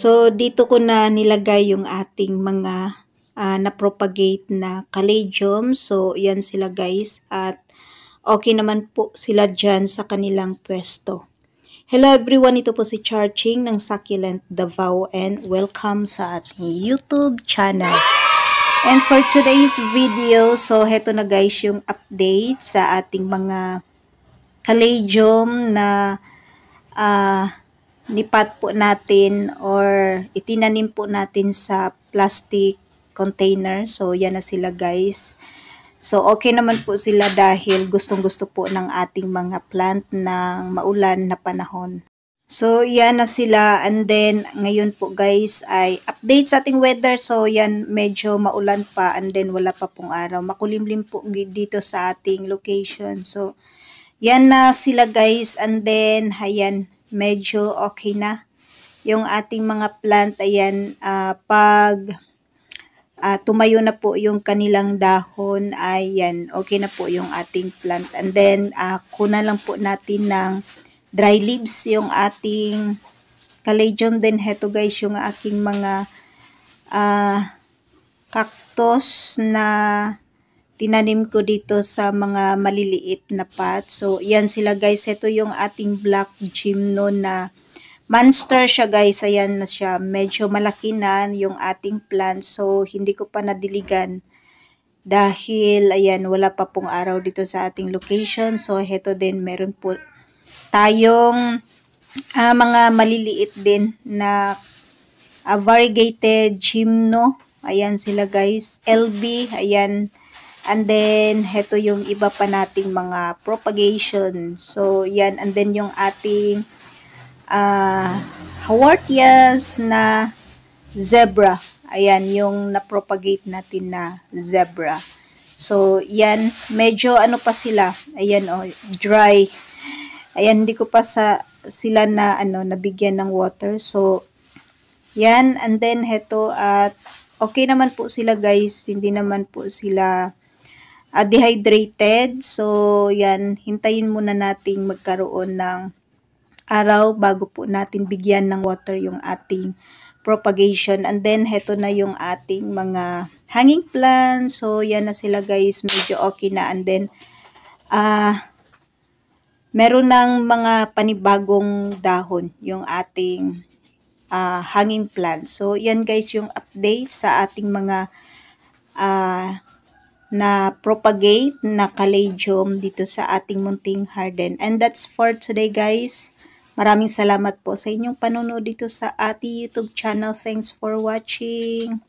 So, dito ko na nilagay yung ating mga na-propagate na caladium. So, yan sila guys. At okay naman po sila dyan sa kanilang pwesto. Hello everyone, ito po si Charching ng Succulent Davao and welcome sa ating YouTube channel. And for today's video, so heto na guys yung update sa ating mga caladium na nipat po natin or itinanim po natin sa plastic container. So, yan na sila guys. So, okay naman po sila dahil gustong-gusto po ng ating mga plant ng maulan na panahon. So, yan na sila. And then, ngayon po guys ay update sa ating weather. So, yan medyo maulan pa and then wala pa pong araw. Makulimlim po dito sa ating location. So, yan na sila guys. And then, ayan, medyo okay na yung ating mga plant. Ayan, pag tumayo na po yung kanilang dahon, ayan, okay na po yung ating plant. And then, kunan lang po natin ng dry leaves yung ating caladium. Then, heto guys, yung aking mga cactus na tinanim ko dito sa mga maliliit na pot. So, yan sila guys. Ito yung ating black gymno na monster siya guys. Ayan na siya. Medyo malaki na yung ating plant. So, hindi ko pa nadiligan. Dahil, ayan, wala pa pong araw dito sa ating location. So, heto din, meron po tayong mga maliliit din na variegated gymno. Ayan sila guys. LB, ayan. And then, heto yung iba pa nating mga propagation. So, yan. And then, yung ating haworthias na zebra. Ayan, yung na-propagate natin na zebra. So, yan. Medyo ano pa sila. Ayan, oh, dry. Ayan, hindi ko pa sila na, nabigyan ng water. So, yan. And then, heto at okay naman po sila guys. Hindi naman po sila dehydrated. So, yan. Hintayin muna nating magkaroon ng araw bago po natin bigyan ng water yung ating propagation. And then, heto na yung ating mga hanging plants. So, yan na sila guys. Medyo okay na. And then, meron ng mga panibagong dahon yung ating hanging plants. So, yan guys yung update sa ating mga na propagate na caladium dito sa ating munting garden. And that's for today guys. Maraming salamat po sa inyong panonood dito sa ating YouTube channel. Thanks for watching.